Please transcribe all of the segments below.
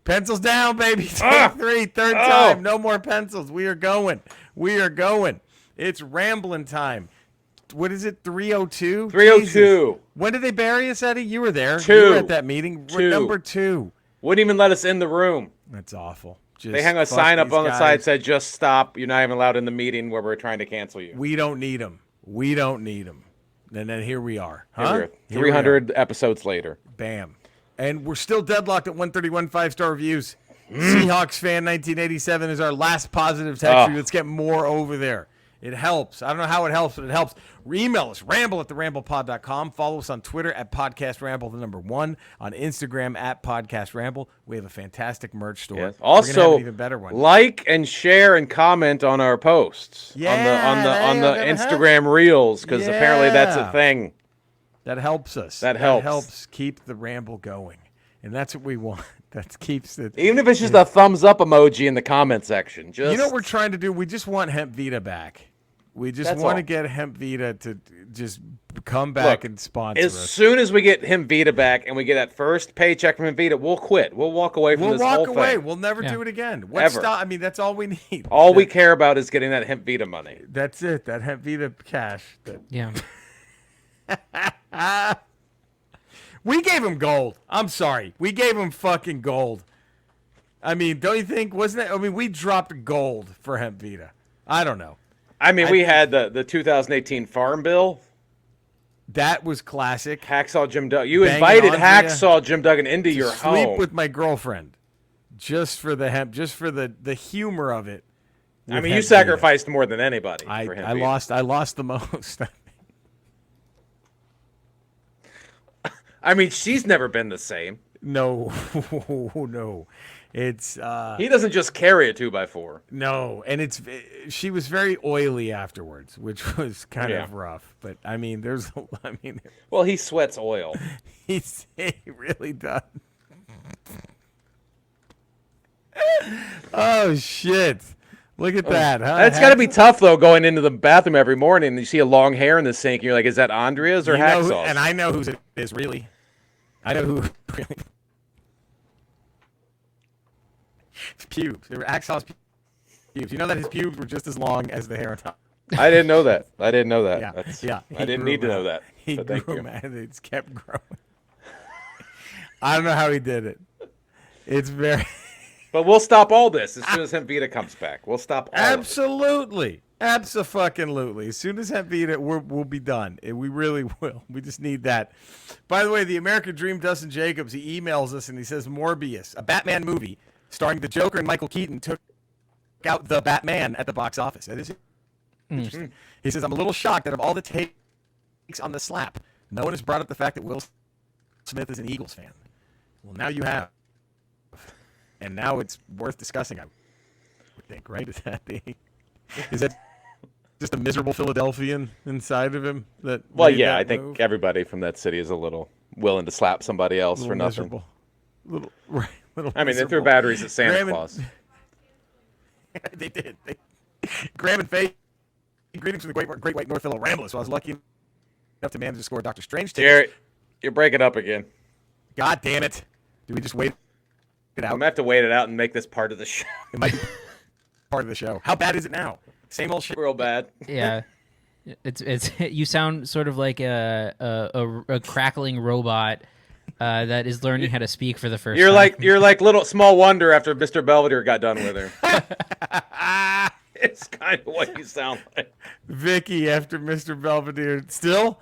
Pencils down, baby. Take 3, third time. No more pencils. We are going. It's rambling time. What is it, 302? 302. When did they bury us, Eddie? You were there. 2. You were at that meeting. 2. We're number 2. Wouldn't even let us in the room. That's awful. They hung a sign up on the side that said, just stop. You're not even allowed in the meeting where we're trying to cancel you. We don't need them. And then here we are. Huh? 300 episodes later. Bam. And we're still deadlocked at 131 5-star reviews. Seahawks fan 1987 is our last positive text. Let's get more over there. It helps. I don't know how it helps, but it helps. Email us, ramble@theramblepod.com. Follow us on Twitter at podcastramble, the number 1. On Instagram at podcastramble. We have a fantastic merch store. Yes. Also, we're gonna have an even better one. Like and share and comment on our posts. On the Instagram Reels, because apparently that's a thing. That helps us. That helps. That helps keep the ramble going. And that's what we want. That keeps it. Even if it's just a thumbs up emoji in the comment section. Just, you know what we're trying to do? We just want Hemp Vita back. We just want to get Hemp Vita to just come back and sponsor us. As soon as we get Hemp Vita back and we get that first paycheck from Hemp Vita, we'll quit. We'll walk away from this whole thing. We'll never do it again. Ever. I mean, that's all we need. All we care about is getting that Hemp Vita money. That's it. That Hemp Vita cash. Yeah. We gave him gold. I'm sorry. We gave him fucking gold. I mean, don't you think? Wasn't it? I mean, we dropped gold for Hemp Vita. I don't know. I mean, we had the 2018 Farm Bill. That was classic. Hacksaw Jim Duggan. You invited Hacksaw Jim Duggan into your home. Sleep with my girlfriend. Just for the hemp, just for the humor of it. I mean, you sacrificed more than anybody. I lost the most. I mean, she's never been the same. No. It's he doesn't just carry a 2x4. No, and she was very oily afterwards, which was kind of rough. But I mean, well, he sweats oil. He really does. Oh shit! Look at that. Huh? That's got to be tough though, going into the bathroom every morning and you see a long hair in the sink. And you're like, is that Andrea's or Hacksaw's? And I know whose it is really. I know who really. Pubes. They were Hacksaw's pubes. You know that his pubes were just as long as the hair on top. I didn't know that. Yeah. I didn't need to know that. He grew them, and it's kept growing. I don't know how he did it. It's very. But we'll stop all this as soon as Hemp Vita comes back. We'll stop all Absolutely. Abso-fucking-lutely. As soon as Hemp Vita, we'll be done. We really will. We just need that. By the way, the American Dream, Dustin Jacobs, he emails us and he says Morbius, a Batman movie starring the Joker and Michael Keaton, took out the Batman at the box office. That is interesting. He says, I'm a little shocked that of all the takes on the slap, no one has brought up the fact that Will Smith is an Eagles fan. Well, now you have. And now it's worth discussing, I would think, right? Is that just a miserable Philadelphian inside of him? I think everybody from that city is a little willing to slap somebody else for nothing. Miserable. They threw batteries at Santa Claus. They did. Graham and Faye, greetings from the Great White North Philly Ramblers. So I was lucky enough to manage to score Dr. Strange tickets. Jared, you're breaking up again. God damn it. Do we just wait it out? I'm going to have to wait it out and make this part of the show. It might be part of the show. How bad is it now? Same old shit. Real bad. Yeah. It's you sound sort of like a crackling robot that is learning how to speak for the first time. You're like little small wonder after Mr. Belvedere got done with her. It's kind of what you sound like. Vicky after Mr. Belvedere. Still?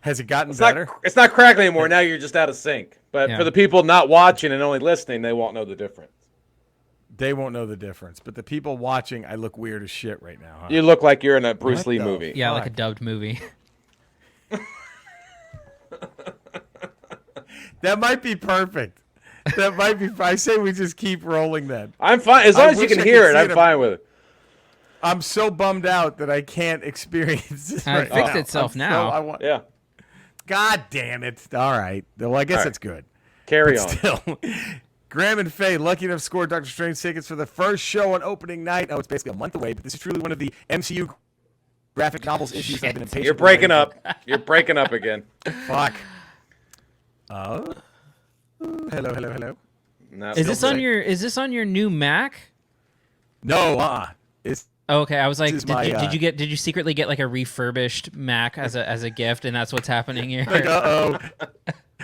Has it gotten better? It's not crackling anymore. Now you're just out of sync. But for the people not watching and only listening, they won't know the difference. They won't know the difference. But the people watching, I look weird as shit right now. Huh? You look like you're in a Bruce Lee movie. Yeah, like a dubbed movie. That might be perfect. That might be. I say we just keep rolling that. I'm fine as long as you can hear it. I'm fine with it. I'm so bummed out that I can't experience this. It fixed itself now. Yeah. God damn it! All right. Well, I guess that's good. Carry on. Still, Graham and Faye, lucky enough to score Dr. Strange tickets for the first show on opening night. Oh, it's basically a month away, but this is truly one of the MCU graphic novels issues I've been impatient. You're breaking up. You're breaking up again. Fuck. Oh. Hello. No, Is this on your new Mac? No, it's Okay, I was like, This is did you secretly get like a refurbished Mac as a gift, and that's what's happening here? like,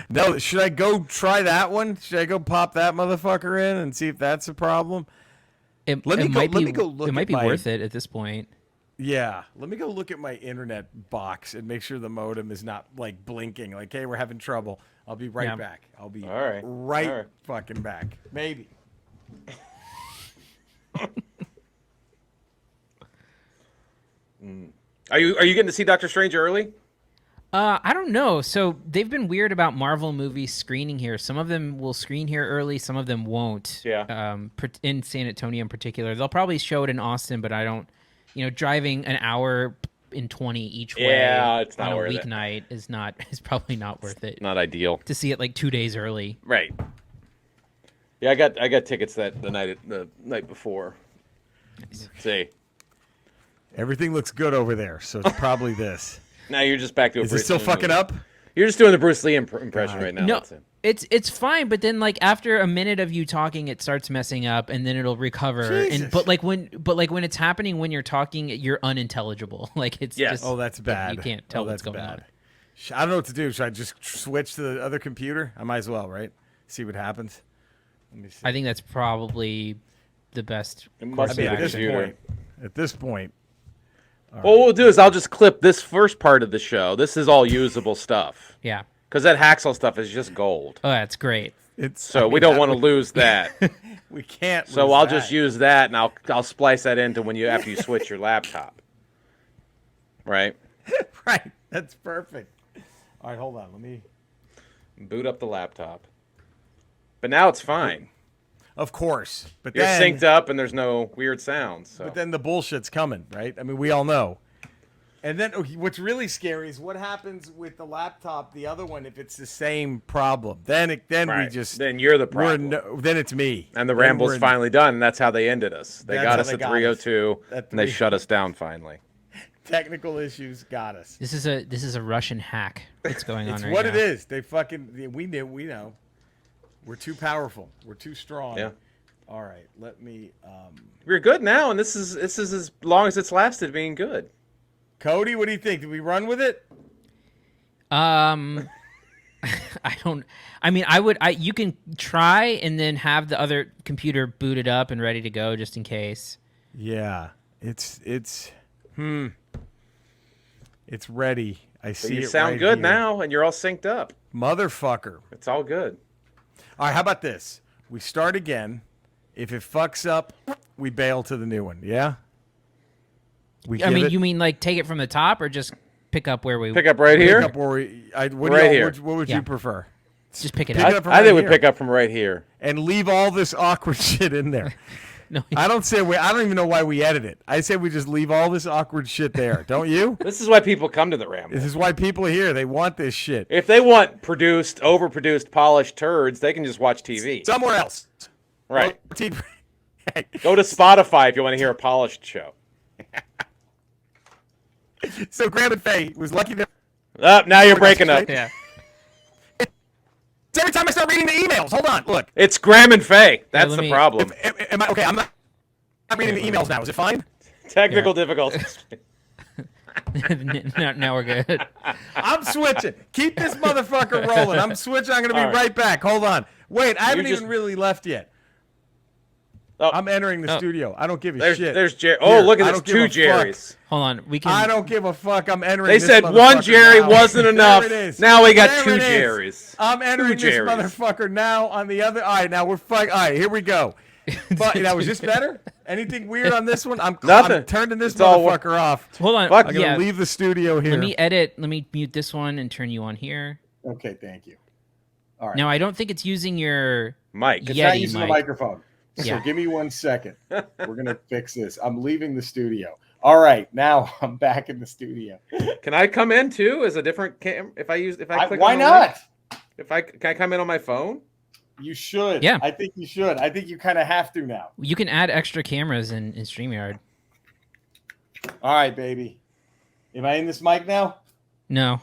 no, should I go try that one? Should I go pop that motherfucker in and see if that's a problem? It Let me might go look It might at be my- worth it at this point. Yeah, let me go look at my internet box and make sure the modem is not like blinking. Like, hey, we're having trouble. I'll be right back. I'll be All right. fucking back. Maybe. Are you getting to see Doctor Strange early? I don't know. So they've been weird about Marvel movies screening here. Some of them will screen here early. Some of them won't. Yeah. In San Antonio in particular, they'll probably show it in Austin, but I don't. Driving an hour in 20 each way it's not on a worth it. weeknight is probably not worth it. Not ideal. To see it like 2 days early. Right. Yeah, I got tickets the night before. Let's see. Everything looks good over there, so it's probably this. Now you're just back to a Is it Bruce still Lee fucking movie. up? You're just doing the Bruce Lee impression God. right now. No, That's it. it's fine, but then like after a minute of you talking, it starts messing up, and then it'll recover. Jesus. But when it's happening when you're talking, you're unintelligible. Like it's Yes. just Oh, that's bad. You can't tell what's that's going bad. on. I don't know what to do. Should I just switch to the other computer? I might as well, right? See what happens. Let me see. I think that's probably the best. It must course be of the action. computer. At this point, Well, what we'll do is I'll just clip this first part of the show. This is all usable stuff. Yeah. Because that Haxel stuff is just gold. Oh, that's great. it's So we don't want to lose that. We can't. So lose I'll that. just use that, and I'll splice that into after you switch your laptop. Right? Right. That's perfect. All right, hold on. Let me. Boot up the laptop. But now it's fine. Of course, but You're then synced up, and there's no weird sounds. So. But then the bullshit's coming, right? I mean, we all know. And then what's really scary is what happens with the laptop, the other one, if it's the same problem. Then we Right. just Then you're the problem. then it's me. And the Then Ramble's we're in- finally done, and that's how they ended us. They That's got how us they at got 302, At and they 3. shut us down finally. Technical issues got us. This is a Russian hack that's going on It's right what now. it is. They fucking we know. We're too powerful. We're too strong. Yeah. All right, let me. We're good now, and this is as long as it's lasted being good. Cody, what do you think? Did we run with it? I don't. I mean, you can try and then have the other computer booted up and ready to go just in case. Yeah, it's ready. I see You it sound right good here. now, and you're all synced up. Motherfucker. It's all good. All right, how about this? We start again. If it fucks up, we bail to the new one. Yeah. You mean like take it from the top or just pick up where we Pick up right pick here. up where we? Right here. What would Yeah. you prefer? just pick it Pick up? it up from I right think we here. pick up from right here. And leave all this awkward shit in there. No, I don't even know why we edit it. I say we just leave all this awkward shit there. Don't you? This is why people come to the Ramble. This is why people are here. They want this shit. If they want overproduced, polished turds, they can just watch TV. Somewhere else. Right. Hey, Go to Spotify if you want to hear a polished show. so Graham and Faye was lucky to. Now you're breaking up. yeah. Every time I start reading the emails, hold on, look. It's Graham and Faye. That's let the me- problem. Am I okay? I'm not reading the emails now. Is it fine? Technical difficulties. now we're good. I'm switching. Keep this motherfucker rolling. I'm switching. I'm going to be All right. right back. Hold on. Wait, I haven't just- even really left yet. Oh, I'm entering the studio. I don't give a there's shit. Jerry. Oh, Here, look at I this. don't give Two a fuck. Jerrys. Hold on, we can. I don't give a fuck. I'm entering They this said motherfucker one Jerry now. wasn't enough. There it is. Now we got There two it is. Jerrys. I'm entering Two this Jerrys. motherfucker now on the other. All right, now we're fuck. All right, here we go. But now is this better? Anything weird on this one? I'm Nothing. turning this It's all motherfucker off. Hold on. Fuck, I'm gonna yeah. leave the studio here. Let me edit. Let me mute this one and turn you on here. Okay, thank you. All right. Now I don't think it's using your Mike. It's Yeti not using mic. the microphone. So Yeah. give me 1 second. We're gonna fix this. I'm leaving the studio. All right, now I'm back in the studio. Can I come in too as a different cam? If I click Why on the not? link? Can I come in on my phone? You should. Yeah. I think you should. I think you kind of have to now. You can add extra cameras in StreamYard. All right, baby. Am I in this mic now? No.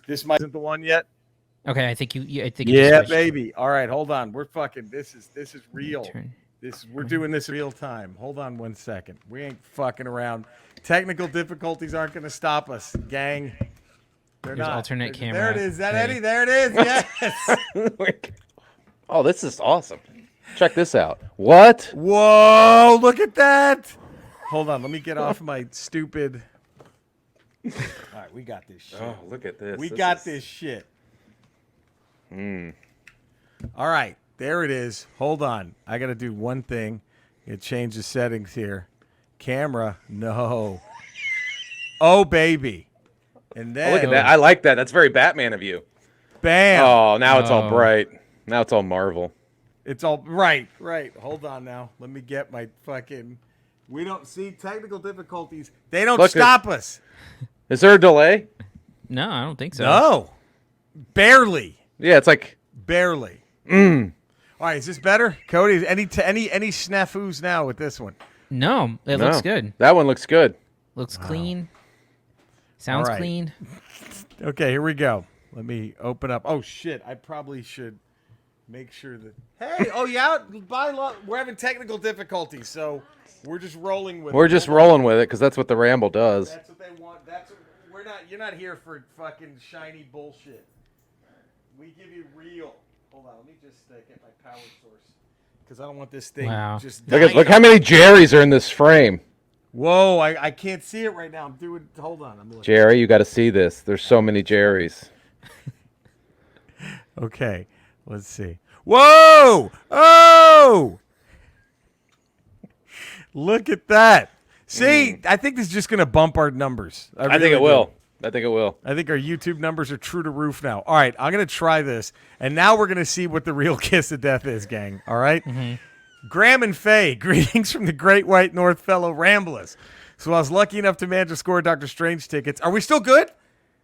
This mic isn't the one yet. Okay, I think you Yeah, switched. baby. All right, hold on. We're fucking. This is real. Turn. We're doing this real time. Hold on 1 second. We ain't fucking around. Technical difficulties aren't going to stop us, gang. They're There's not. alternate camera. There it is. Is that Hey. Eddie? There it is. Yes. Oh, this is awesome. Check this out. What? Whoa! Look at that. Hold on. Let me get off my stupid. All right, we got this shit. Oh, look at this. We got this shit. All right, there it is. Hold on. I got to do one thing. It change the settings here. Camera, no. Oh, baby. And then, Oh, look at that. I like that. That's very Batman of you. Bam. Oh, now it's all bright. Now it's all Marvel. It's all right. Hold on now. Let me get my fucking. We don't see technical difficulties. They don't stop us. Is there a delay? No, I don't think so. No. Barely. Yeah, it's like Barely. All right, is this better? Cody, any snafus now with this one? No, it looks good. That one looks good. Looks clean. Sounds right. clean. Okay, here we go. Let me open up. Oh, shit. I probably should make sure that. Hey, oh, yeah. We're having technical difficulties, so we're just rolling with it. We're just rolling with it because that's what the Ramble does. That's what they want. You're not here for fucking shiny bullshit. We give you real. Hold on. Let me just get my power source because I don't want this thing just. Look how many Jerrys are in this frame. Whoa, I can't see it right now. I'm doing. Hold on. I'm looking. Jerry, you got to see this. There's so many Jerrys. Okay, let's see. Whoa! Oh! Look at that. See, I think this is just going to bump our numbers. I think it will. I think our YouTube numbers are true to roof now. All right, I'm going to try this, and now we're going to see what the real kiss of death is, gang. All right? Graham and Faye, greetings from the Great White North, fellow Ramblers. So I was lucky enough to manage to score Doctor Strange tickets. Are we still good?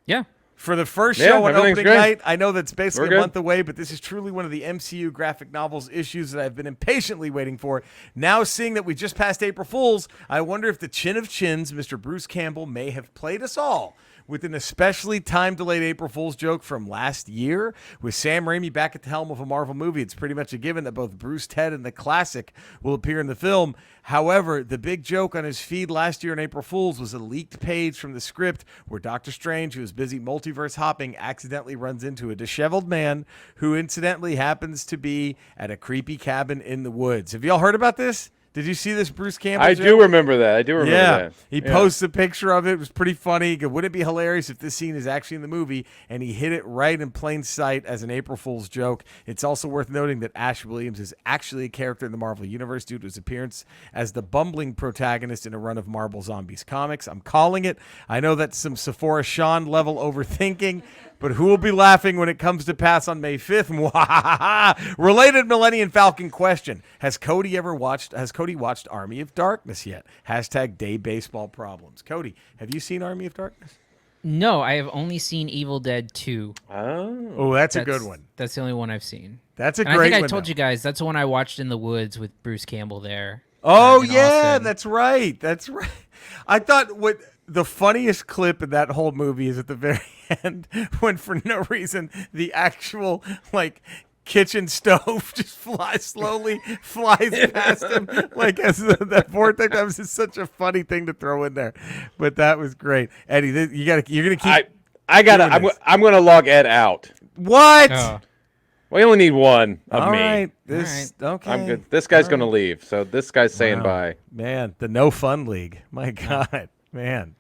Yeah. For the first show on everything's opening great. night, I know that's basically We're a good. month away, but this is truly one of the MCU graphic novels issues that I've been impatiently waiting for. Now, seeing that we just passed April Fool's, I wonder if the chin of chins, Mr. Bruce Campbell, may have played us all with an especially time-delayed April Fool's joke from last year. With Sam Raimi back at the helm of a Marvel movie, it's pretty much a given that both Bruce, Ted, and the classic will appear in the film. However, the big joke on his feed last year in April Fool's was a leaked page from the script where Doctor Strange, who is busy multiverse hopping, accidentally runs into a disheveled man who incidentally happens to be at a creepy cabin in the woods. Have y'all heard about this? Did you see this Bruce Campbell I joke? do remember that. I do remember that. He posts a picture of it. It was pretty funny. He goes, wouldn't it be hilarious if this scene is actually in the movie? And he hit it right in plain sight as an April Fool's joke. It's also worth noting that Ash Williams is actually a character in the Marvel Universe due to his appearance as the bumbling protagonist in a run of Marvel Zombies comics. I'm calling it. I know that's some Sephora Sean level overthinking, but who will be laughing when it comes to pass on May 5th? Related Millennium Falcon question. Has Cody watched Army of Darkness yet? Hashtag day baseball problems. Cody, have you seen Army of Darkness? No, I have only seen Evil Dead 2. Oh, that's a good one. That's the only one I've seen. That's a And great I think one. I told you guys that's the one I watched in the woods with Bruce Campbell there. Oh, in yeah, Austin. that's right. That's right. I thought what the funniest clip in that whole movie is at the very end when, for no reason, the actual, kitchen stove just flies past him like as that vortex. That was just such a funny thing to throw in there, but that was great. Eddie, you're gonna keep. I'm gonna log Ed out. What? Oh. We only need one of All me. right. Okay. I'm good. This guy's gonna leave, so this guy's saying bye. Man, the no fun league. My God, man.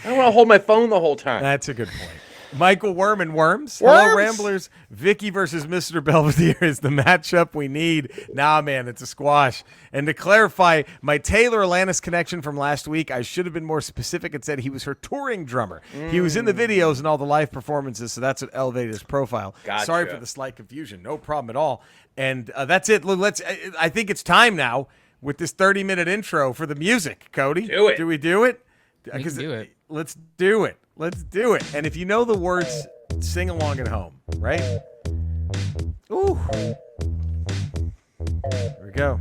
I don't want to hold my phone the whole time. That's a good point. Michael Worman Worms. Hello, Ramblers. Vicky versus Mr. Belvedere is the matchup we need. Nah, man, it's a squash. And to clarify, my Taylor Alanis connection from last week, I should have been more specific and said he was her touring drummer. He was in the videos and all the live performances, so that's what elevated his profile. Gotcha. Sorry for the slight confusion. No problem at all. And that's it. I think it's time now with this 30-minute intro for the music, Cody. Do it. Do we do it? We can do it. Let's do it. Let's do it. And if you know the words, sing along at home, right? Ooh. Here we go.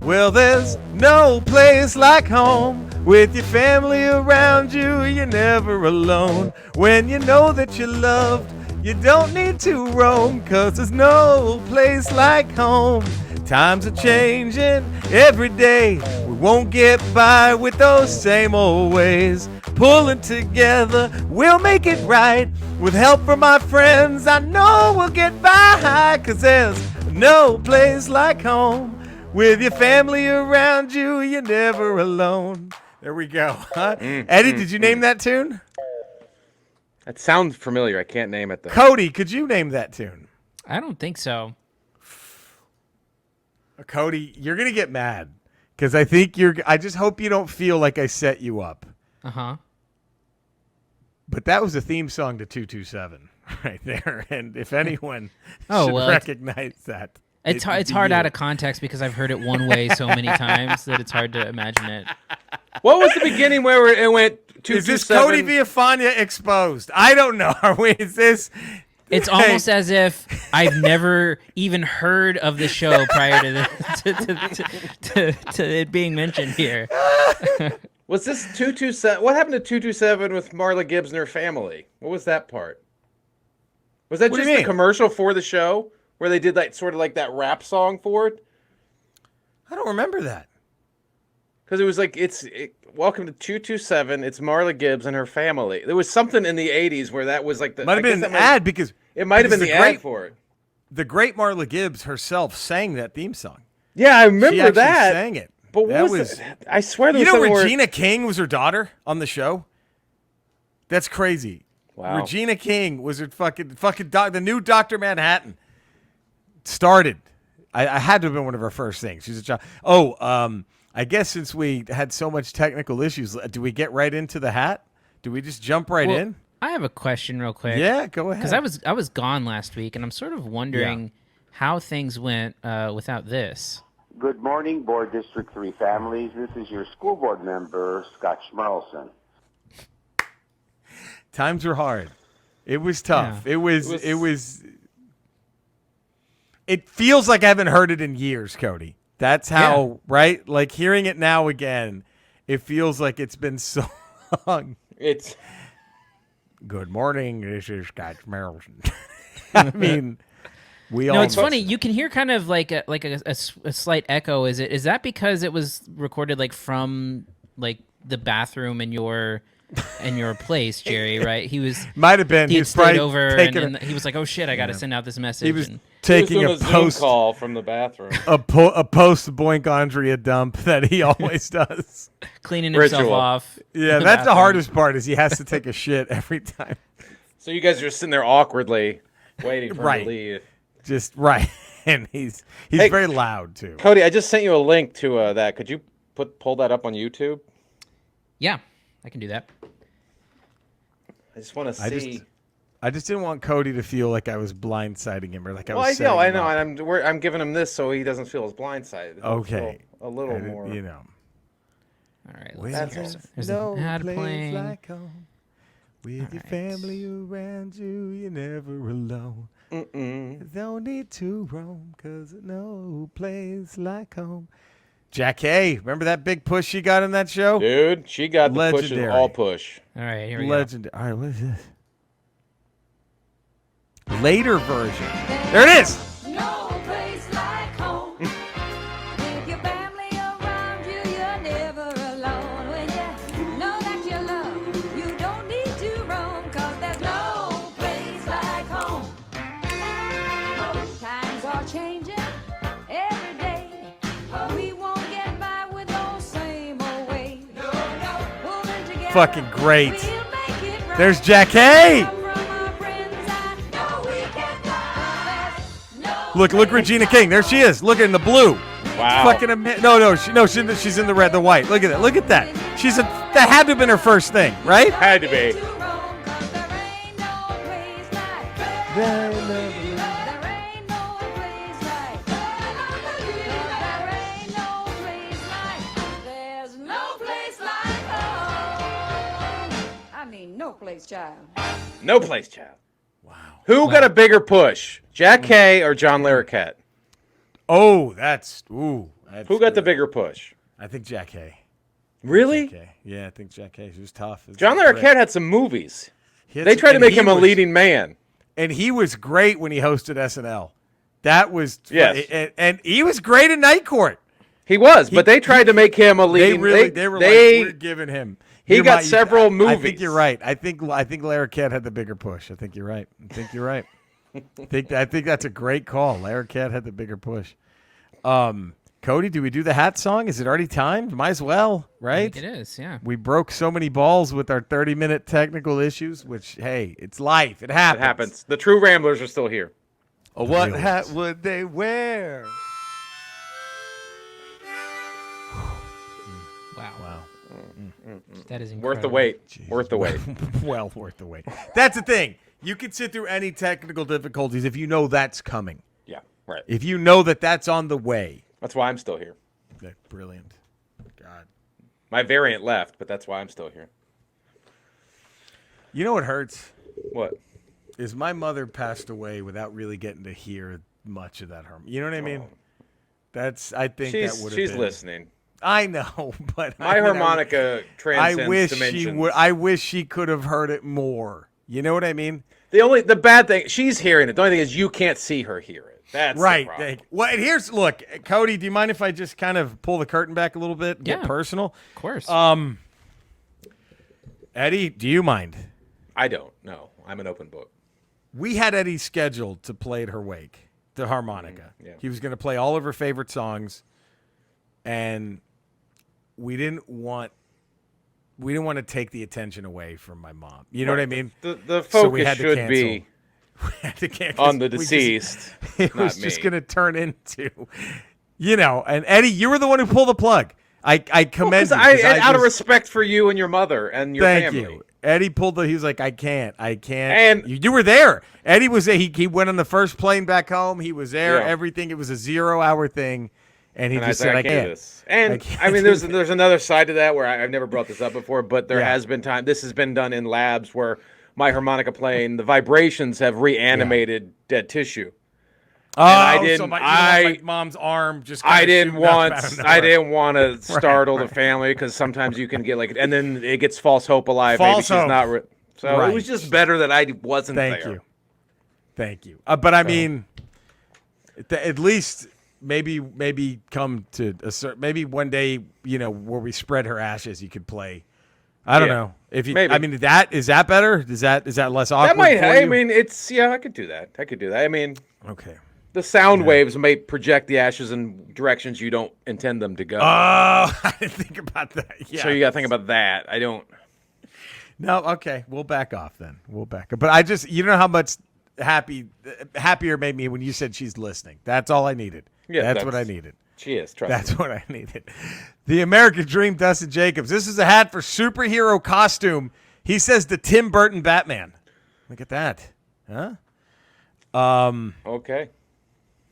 Well, there's no place like home With your family around you, you're never alone. When you know that you're loved, you don't need to roam, 'cause there's no place like home. Times are changing every day. We won't get by with those same old ways. Pulling together, we'll make it right. With help from my friends, I know we'll get by, 'cause there's no place like home. With your family around you, you're never alone. There we go. Huh? Eddie, did you name that tune? That sounds familiar. I can't name it though. Cody, could you name that tune? I don't think so. Cody, you're gonna get mad because I just hope you don't feel like I set you up. But that was a theme song to 227 right there, and if anyone should recognize that, it's hard out of context because I've heard it one way so many times that it's hard to imagine it. What was the beginning where it went 227? Is this Cody Villafana exposed? I don't know. Is this? It's almost as if I've never even heard of the show prior to it being mentioned here. Was this 227? What happened to 227 with Marla Gibbs and her family? What was that part? Was that just a commercial for the show where they did like sort of like that rap song for it? I don't remember that. Because it was like welcome to 227. It's Marla Gibbs and her family. There was something in the 80s where that was like the might have been an ad because it might have been the ad for it. The great Marla Gibbs herself sang that theme song. Yeah, I remember that. She sang it. But what was that? I swear there was Regina King was her daughter on the show. That's crazy. Wow. Regina King was her the new Dr. Manhattan. Started. I had to have been one of her first things. She's a child. I guess since we had so much technical issues, do we get right into the hat? Do we just jump right in? I have a question real quick. Yeah, go ahead. Because I was gone last week, and I'm sort of wondering how things went without this. Good morning, Board District 3 families. This is your school board member, Scott Schmerlson. Times were hard. It was tough. Yeah. It was. It feels like I haven't heard it in years, Cody. That's how, right? Like hearing it now again, it feels like it's been so long. It's good morning. This is Scott Schmerlson. I mean, it's funny. You can hear kind of like a slight echo. Is that because it was recorded like from like the bathroom in your place, Jerry? Right? Might have been. He had stayed over, and he was like, "Oh shit, I got to send out this message." He was taking a post call from the bathroom, a post Boink Andrea dump that he always does, cleaning himself off. Yeah, that's the hardest part. Is he has to take a shit every time. So you guys are sitting there awkwardly waiting for him to leave. Just right, and he's very loud too. Cody, I just sent you a link to that. Could you pull that up on YouTube? Yeah, I can do that. I just want to see. I just didn't want Cody to feel like I was blindsiding him or like I was. I know, and I'm giving him this so he doesn't feel as blindsided. Okay, a little more. You know. All right, there's no place like home. With your family around you, you're never alone. Don't need to roam, 'cause no place like home. Jack Hay, remember that big push she got in that show? Dude, she got the push and all push. All right, here we go. Legendary. All right, what is this? Later version. There it is. No place like home. With your family around you, you're never alone. When you know that you're loved, you don't need to roam, 'cause there's no place like home. Times are changing every day. We won't get by with those same old ways. Pulling together, fucking great. we'll make it right. There's Jack Hay. Look, Regina King. There she is. Look in the blue. Wow. Fucking she's in the red, the white. Look at that. Look at that. That had to have been her first thing, right? Had to be. No place, child. No place, child. Wow. Who got a bigger push, Jack Hay or John Larroquette? Oh, Who got the bigger push? I think Jack Hay. Really? Jack Hay. Yeah, I think Jack Hay. He was tough. John Larroquette had some movies. They Tried tried to make him a leading man. And he was great when he hosted SNL. That was yes. And he was great in Night Court. He was, but they tried to make him a leading. They were like, we're giving him. He got several movies. I think you're right. I think Larroquette had the bigger push. I think you're right. I think that's a great call. Larroquette had the bigger push. Cody, do we do the hat song? Is it already timed? Might as well, right? It is, yeah. We broke so many balls with our 30-minute technical issues, which, hey, it's life. It happens. It happens. The true Ramblers are still here. What hat would they wear? Wow. That is incredible. Worth the wait. Jeez. Worth the wait. Well, worth the wait. That's the thing. You can sit through any technical difficulties if you know that's coming. Yeah, right. If you know that that's on the way. That's why I'm still here. Brilliant. God. My variant left, but that's why I'm still here. You know what hurts? What? Is my mother passed away without really getting to hear much of that harmony. You know what I mean? I think that would have been. She's listening. I know, but my harmonica transcends dimensions. I wish she could have heard it more. You know what I mean? The bad thing, she's hearing it. The only thing is you can't see her hear it. That's right. The problem. Well, and look, Cody, do you mind if I just kind of pull the curtain back a little bit, get personal? Of course. Eddie, do you mind? I don't. No, I'm an open book. We had Eddie scheduled to play at her wake, the harmonica. Yeah. He was going to play all of her favorite songs, and we didn't want to take the attention away from my mom. You know what I mean? The focus should be on the deceased. It was just going to turn into, and Eddie, you were the one who pulled the plug. I commend you. Out of respect for you and your mother and your family. Thank you. Eddie he was like, I can't. And you were there. Eddie was there. He went on the first plane back home. He was there, everything. It was a 0-hour thing. And he just said, I can't. There's another side to that where I've never brought this up before, but there has been time. This has been done in labs where my harmonica playing, the vibrations have reanimated dead tissue. Like mom's arm just. I didn't want to startle the family because sometimes you can get and then it gets false hope alive. Maybe she's not. It was just better that I wasn't there. Thank you. But I mean, at least. Maybe come to a certain. Maybe one day, where we spread her ashes, you could play. I don't know if you. Maybe. I mean, is that better? Is that less awkward? That might. For I you? mean, it's I could do that. I mean, okay. The sound waves may project the ashes in directions you don't intend them to go. Oh, I didn't think about that. Yeah. So you got to think about that. I don't. No. Okay. We'll back off then. But I just, how much happier made me when you said she's listening. That's all I needed. Yeah, that's what I needed. She is. That's what I needed. The American Dream, Dustin Jacobs. This is a hat for superhero costume. He says the Tim Burton Batman. Look at that. Huh? Okay.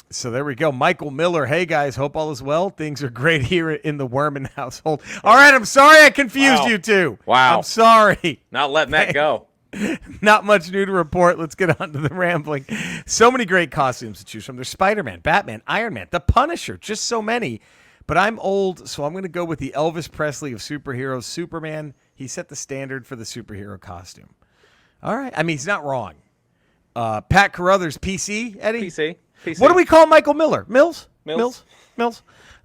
So there we go. Michael Miller. Hey, guys. Hope all is well. Things are great here in the Werman household. All right. I'm sorry I confused you two. Wow. I'm sorry. Not letting that go. Not much new to report. Let's get on to the rambling. So many great costumes to choose from. There's Spider-Man, Batman, Iron Man, The Punisher. Just so many. But I'm old, so I'm going to go with the Elvis Presley of superheroes, Superman. He set the standard for the superhero costume. All right. I mean, he's not wrong. Pat Carruthers, PC, Eddie? PC. What do we call Michael Miller? Mills?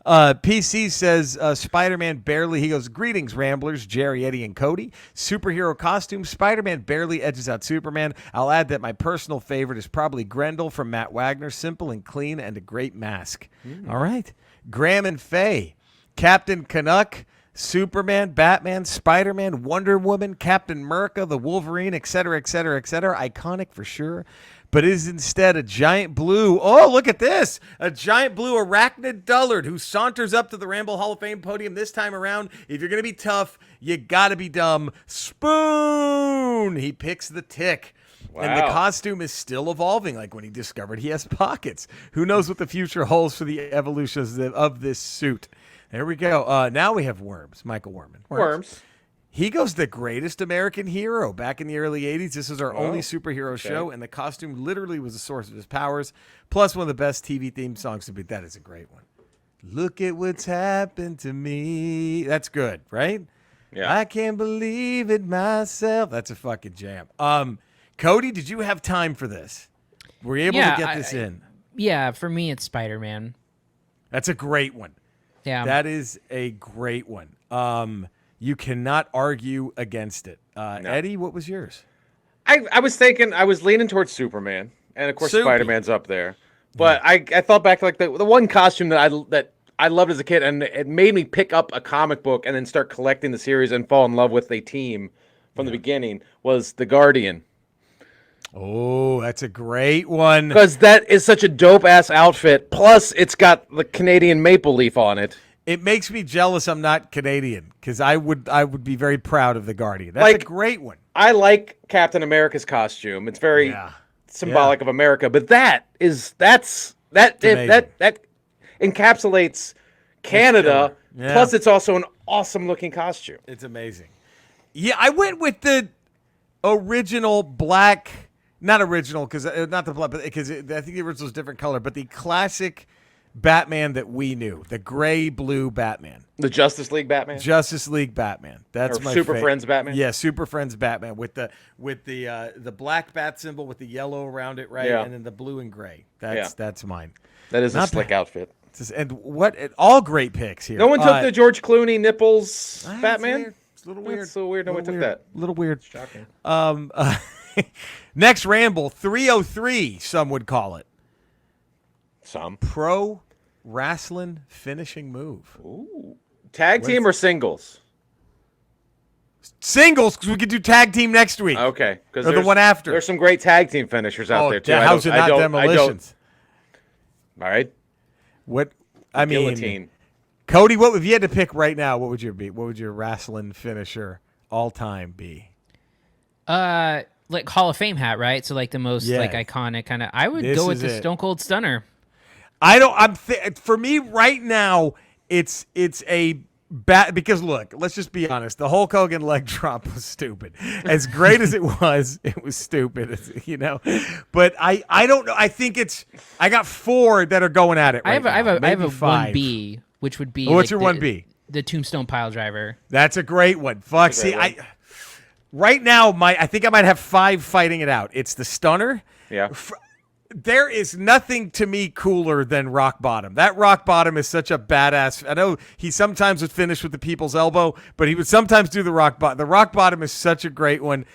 PC says Spider-Man barely, he goes, greetings, Ramblers, Jerry, Eddie, and Cody. Superhero costume, Spider-Man barely edges out Superman. I'll add that my personal favorite is probably Grendel from Matt Wagner, simple and clean and a great mask. All right. Graham and Faye, Captain Canuck, Superman, Batman, Spider-Man, Wonder Woman, Captain America, the Wolverine, etc., etc., etc. Iconic for sure. But is instead a giant blue, look at this, a giant blue arachnid dullard who saunters up to the Ramble Hall of Fame podium this time around. If you're going to be tough, you got to be dumb. Spoon! He picks the tick. Wow. And the costume is still evolving, like when he discovered he has pockets. Who knows what the future holds for the evolution of this suit. There we go. Now we have Worms, Michael Worms. He goes the greatest American hero. Back in the early 80s, this was our only superhero show, and the costume literally was the source of his powers, plus one of the best TV theme songs to be. That is a great one. Look at what's happened to me. That's good, right? Yeah. I can't believe it myself. That's a fucking jam. Cody, did you have time for this? Were you able to get this in? Yeah, for me, it's Spider-Man. That's a great one. Yeah. That is a great one. You cannot argue against it. Eddie, what was yours? I was thinking, I was leaning towards Superman, and of course Soupy. Spider-Man's up there. But I thought back to like the one costume that I loved as a kid, and it made me pick up a comic book and then start collecting the series and fall in love with a team from the beginning, was the Guardian. Oh, that's a great one. Because that is such a dope-ass outfit. Plus, it's got the Canadian maple leaf on it. It makes me jealous I'm not Canadian, because I would be very proud of the Guardian. That's a great one. I like Captain America's costume. It's very symbolic of America. But that encapsulates Canada. Yeah. Plus, it's also an awesome-looking costume. It's amazing. Yeah, I went with the original black, not original, because not the black, because I think the original is different color, but the classic Batman that we knew, the gray-blue Batman. The Justice League Batman? Justice League Batman. That's or my Super favorite. Friends Batman? Yeah, Super Friends Batman with the black bat symbol with the yellow around it, right? Yeah. And then the blue and gray. That's mine. That is Not a slick bad. outfit. And all great picks here. No one took the George Clooney nipples Batman? It's a little weird. That's so weird. No one took that. A little weird. Shocking. Next Ramble, 303, some would call it. Some. Pro wrestling finishing move. Ooh. Tag team or singles? Singles, because we could do tag team next week. Okay. Or the one after. There's some great tag team finishers out there, too. How's it not Demolitions? All right. What? I mean, Guillotine. Cody, if you had to pick right now, what would your be? What would your wrestling finisher all time be? Like Hall of Fame hat, right? So like the most like iconic kind of. I would go with the Stone Cold Stunner. For me right now, it's a because look, let's just be honest. The Hulk Hogan leg drop was stupid. As great as it was stupid. But I don't know. I think I got 4 that are going at it. Right I have now. a 5. 1B, which would be what's your 1B? The Tombstone Pile Driver. That's a great one. Fuck. See, right now I think I might have 5 fighting it out. It's the Stunner. Yeah. There is nothing to me cooler than Rock Bottom. That Rock Bottom is such a badass. I know he sometimes would finish with the people's elbow, but he would sometimes do the Rock Bottom. The Rock Bottom is such a great one.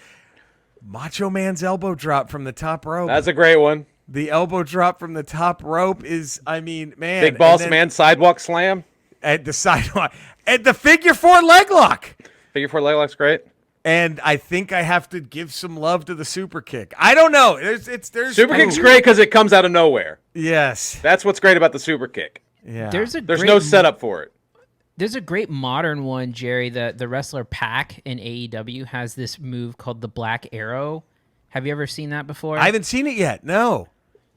Macho Man's elbow drop from the top rope. That's a great one. The elbow drop from the top rope is, man. Big Boss Man sidewalk slam. At the sidewalk. At the figure 4 leg lock. Figure 4 leg lock's great. And I think I have to give some love to the super kick. I don't know. There's super kick's great because it comes out of nowhere. Yes, that's what's great about the super kick. Yeah, there's no setup for it. There's a great modern one, Jerry. The wrestler Pac in AEW has this move called the Black Arrow. Have you ever seen that before? I haven't seen it yet. No.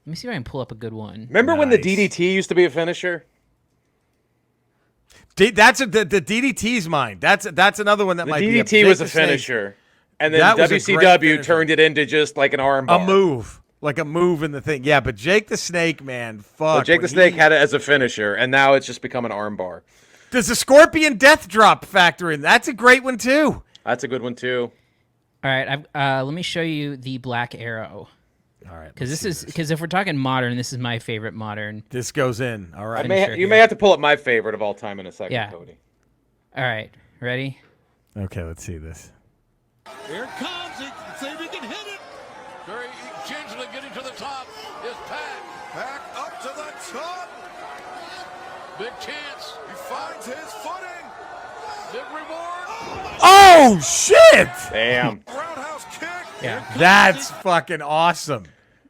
Let me see if I can pull up a good one. Remember when the DDT used to be a finisher? The DDT's mine. That's another one that might be. The DDT was a finisher, and then WCW turned it into just like an arm bar. A move, like a move in the thing. Yeah, but Jake the Snake, man, fuck. Well, Jake the Snake had it as a finisher, and now it's just become an arm bar. Does the Scorpion Death Drop factor in? That's a great one too. That's a good one too. All right, let me show you the Black Arrow. All right, because if we're talking modern, this is my favorite modern. This goes in. All right, you may have to pull up my favorite of all time in a second, Cody. All right, ready? Okay, let's see this. Here it comes. See if he can hit it. Very gingerly getting to the top is Pac. Back up to the top. Big chance. He finds his footing. Big reward. Oh shit! Damn. Roundhouse kick. Yeah, that's fucking awesome.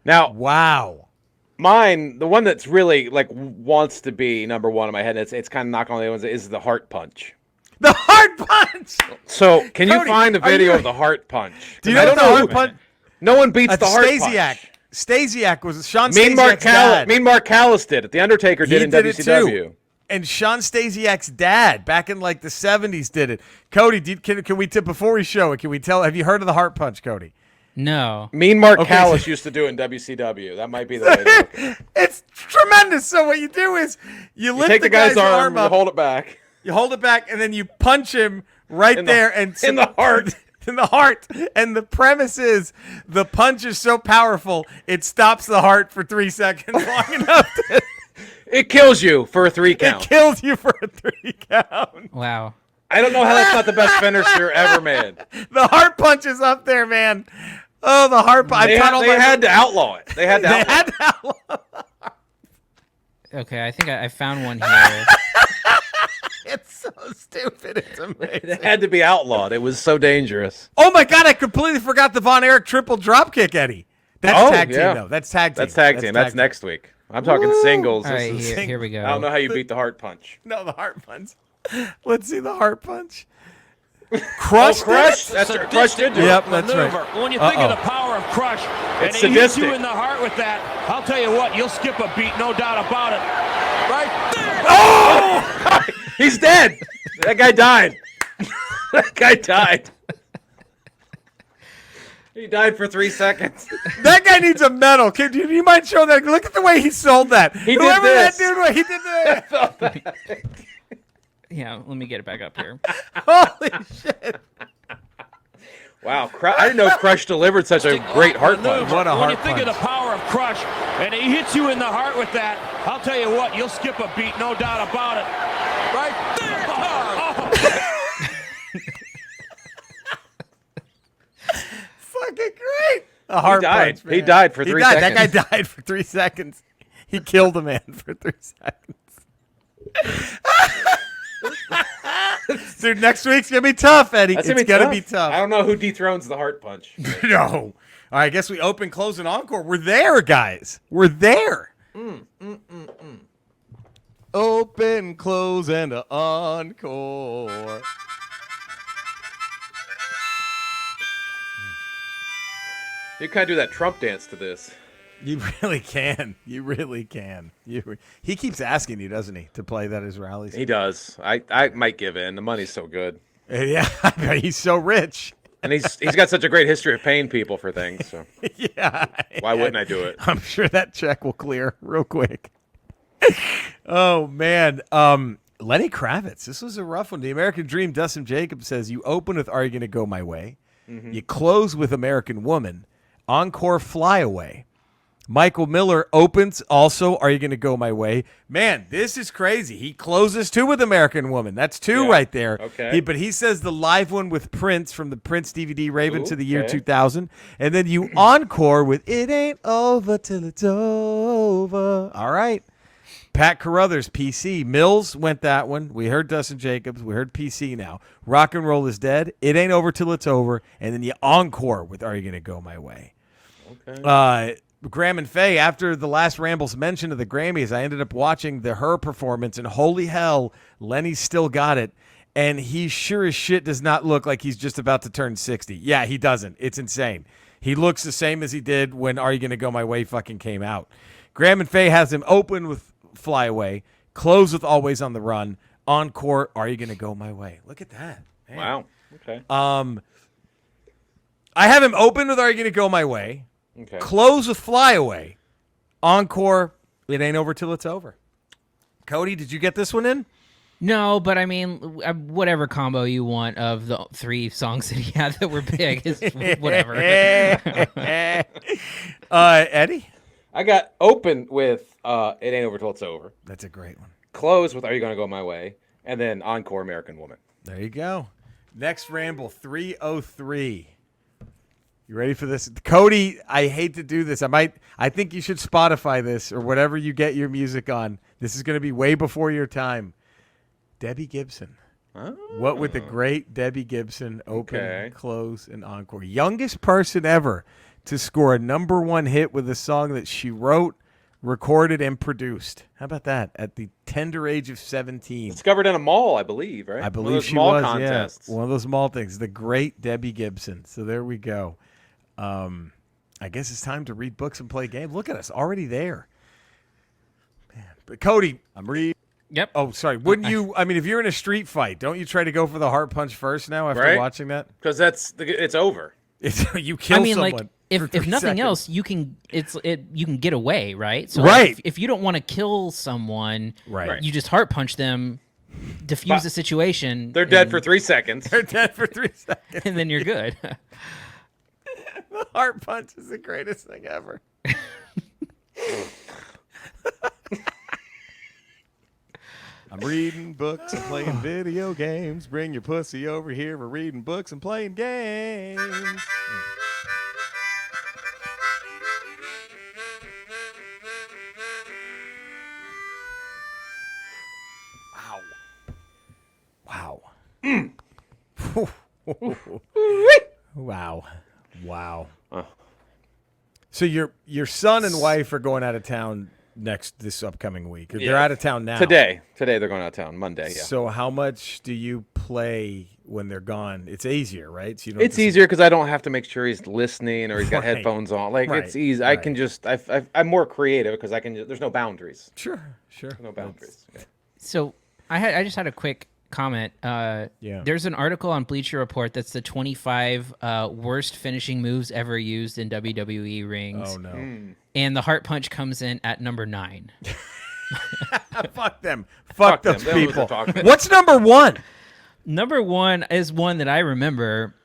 Now, wow. Mine, the one that's really like wants to be number one in my head, it's kind of knocking on the other ones, is the heart punch. The heart punch. So, can Cody, you find a video of the heart punch? Do you know the heart punch? No one beats the heart punch. Stasiak was Sean Mean Stasiak's dad. Mean Mark Callis did it. The Undertaker did it in WCW. And Sean Stasiak's dad, back in like the 70s, did it. Cody, can we tip before we show it? Can we tell? Have you heard of the heart punch, Cody? No. Mean Mark Okay. Callis used to do it in WCW. That might be the way to look at it. It's tremendous. So what you do is you lift Take the guy's arm, up, you hold it back. you hold it back, and then you punch him right there and in the heart. In the heart. And the premise is the punch is so powerful it stops the heart for 3 seconds long enough. It kills you for a 3 count. It kills you for a 3 count. Wow. I don't know how that's not the best finisher ever made. The heart punch is up there, man. Oh, the heart punch. They had to outlaw it. They had to outlaw it. Okay, I think I found one here. It's so stupid. It's amazing. It had to be outlawed. It was so dangerous. Oh my God! I completely forgot the Von Erich triple dropkick, Eddie. That's tag team, yeah. though. That's tag team. That's tag team. That's next week. I'm talking singles. All This right, is- here we go. I don't know how you beat the heart punch. No, the heart punch. Let's see the heart punch. Crush. Crush. That's what Crush did do. it. Yep, that's right. But when you think of the power of Crush, and It's he hits sadistic. you in the heart with that, I'll tell you what, you'll skip a beat, no doubt about it. Right there. Oh! He's dead. That guy died. That guy died. He died for 3 seconds. That guy needs a medal. Can you mind showing that? Look at the way he sold that. He did Whoever this. that dude was, he did that. Yeah, let me get it back up here. Holy shit. Wow. I didn't know Crush delivered such a great heart punch. What a When heart you think of punch. the power of Crush, and he hits you in the heart with that, I'll tell you what, you'll skip a beat, no doubt about it. Right there. Fucking great. A heart died. punch, man. He died for 3 That seconds. guy died for 3 seconds. He killed a man for 3 seconds. Dude, next week's gonna be tough, Eddie. That's It's gonna be I tough. don't know who dethrones the heart punch. No. All right, I guess we open, close, and encore. We're there, guys. We're there. Open, close, and a encore. You kind of do that Trump dance to this. You really can. You really can. He keeps asking you, doesn't he, to play that at his rallies? He does. I might give in. The money's so good. Yeah, he's so rich. And he's got such a great history of paying people for things. So Yeah. why wouldn't I do it? I'm sure that check will clear real quick. Oh, man. Lenny Kravitz. This was a rough one. The American Dream, Dustin Jacobs says, you open with Are You Gonna Go My Way? You close with American Woman. Encore, Fly Away. Michael Miller opens also Are You Gonna Go My Way? Man, this is crazy. He closes too with American Woman. That's two Yeah. right there. Okay. But he says the live one with Prince from the Prince DVD Raven to the year Okay. 2000. And then you encore with It Ain't Over Till It's Over. All right. Pat Carruthers, PC. Mills went that one. We heard Dustin Jacobs. We heard PC now. Rock and Roll is Dead. It Ain't Over Till It's Over. And then you encore with Are You Gonna Go My Way? Okay. Graham and Faye, after the last Ramble's mention of the Grammys, I ended up watching her performance, and holy hell, Lenny's still got it. And he sure as shit does not look like he's just about to turn 60. Yeah, he doesn't. It's insane. He looks the same as he did when Are You Gonna Go My Way fucking came out. Graham and Faye has him open with Fly Away, close with Always on the Run, encore, Are You Gonna Go My Way? Look at that. Man. Wow. Okay. I have him open with Are You Gonna Go My Way, Okay. close with Fly Away, encore, It Ain't Over Till It's Over. Cody, did you get this one in? No, but I mean, whatever combo you want of the 3 songs that he had that were big is whatever. Eddie? I got open with It Ain't Over Till It's Over. That's a great one. Close with Are You Gonna Go My Way? And then encore American Woman. There you go. Next Ramble, 303. You ready for this? Cody, I hate to do this. I think you should Spotify this or whatever you get your music on. This is going to be way before your time. Debbie Gibson. What would the great Debbie Gibson open, Okay. close, and encore? Youngest person ever to score a #1 hit with a song that she wrote, recorded, and produced. How about that? At the tender age of 17. Discovered in a mall, I believe, right? I One of believe those she mall was, contests. yeah. One of those mall things. The great Debbie Gibson. So there we go. I guess it's time to read books and play games. Look at us, already there. Man. But Cody, I'm reading. Yep. Oh, sorry. Wouldn't you? I mean, if you're in a street fight, don't you try to go for the heart punch first now after Right. watching that? Because it's over. You kill I mean, someone. like if nothing else, you can get away, right? So Right. like, if you don't want to kill someone, Right. you just heart punch them, diffuse the situation. They're dead for 3 seconds. They're dead for 3 seconds. and then you're good. The heart punch is the greatest thing ever. I'm reading books and playing video games. Bring your pussy over here. We're reading books and playing games. Wow. Wow. Wow. So your son and wife are going out of town this upcoming week. They're out of town now. Today they're going out of town. Monday. Yeah. So how much do you play when they're gone? It's easier, right? So you don't It's easier because I don't have to make sure he's listening or he's got Right. headphones on. Like Right. it's easy. I Right. can just. I'm more creative because I can. There's no boundaries. Sure. No boundaries. Yeah. So I just had a quick comment. Yeah. There's an article on Bleacher Report that's the 25 worst finishing moves ever used in WWE rings. Oh no. And the heart punch comes in at number 9. Fuck them. Fuck them. those They don't know what people. they're talking about. What's number 1? Number 1 is one that I remember,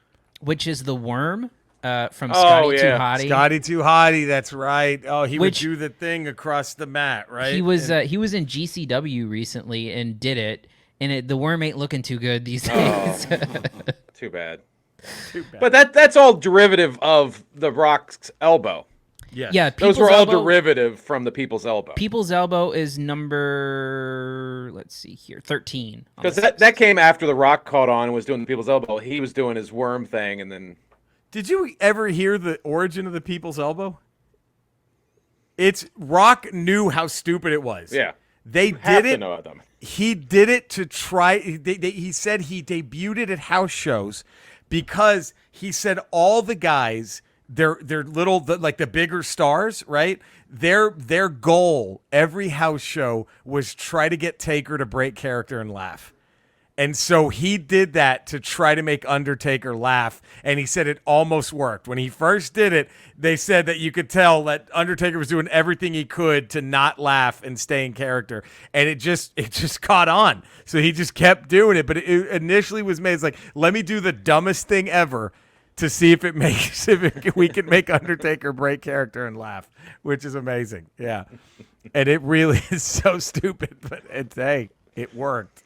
which is the worm from Oh, Scotty Too yeah. Hottie. Scotty Too Hottie, that's right. Oh, he Which- would do the thing across the mat, right? He was in GCW recently and did it, and the worm ain't looking too good these days. Too bad. Too bad. But that's all derivative of the Rock's elbow. Yes. Yeah, Those were People's all Elbow- derivative from the People's Elbow. People's Elbow is number, let's see here, 13. on Because the that came after the Rock caught on and was doing the People's Elbow. He was doing his worm thing, and then Did you ever hear the origin of the People's Elbow? It's Rock knew how stupid it was. yeah, They have did to it. know them. He did it to try. He said he debuted it at house shows because he said all the guys, they're little, like the bigger stars, right? Their goal every house show was try to get Taker to break character and laugh. And so he did that to try to make Undertaker laugh, and he said it almost worked. When he first did it, they said that you could tell that Undertaker was doing everything he could to not laugh and stay in character, and it just caught on. So he just kept doing it, but it initially was made, it's like, let me do the dumbest thing ever to see if we can make Undertaker break character and laugh, which is amazing. Yeah. And it really is so stupid, but it worked.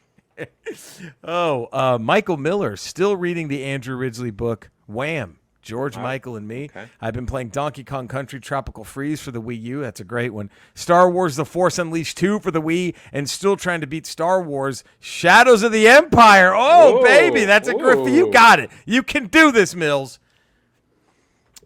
Michael Miller still reading the Andrew Ridgely book Wham! George, Michael, and Me. Okay. I've been playing Donkey Kong Country Tropical Freeze for the Wii U. That's a great one. Star Wars The Force Unleashed 2 for the Wii, and still trying to beat Star Wars Shadows of the Empire. Oh, Whoa. baby, that's a grip. You got it. You can do this, Mills.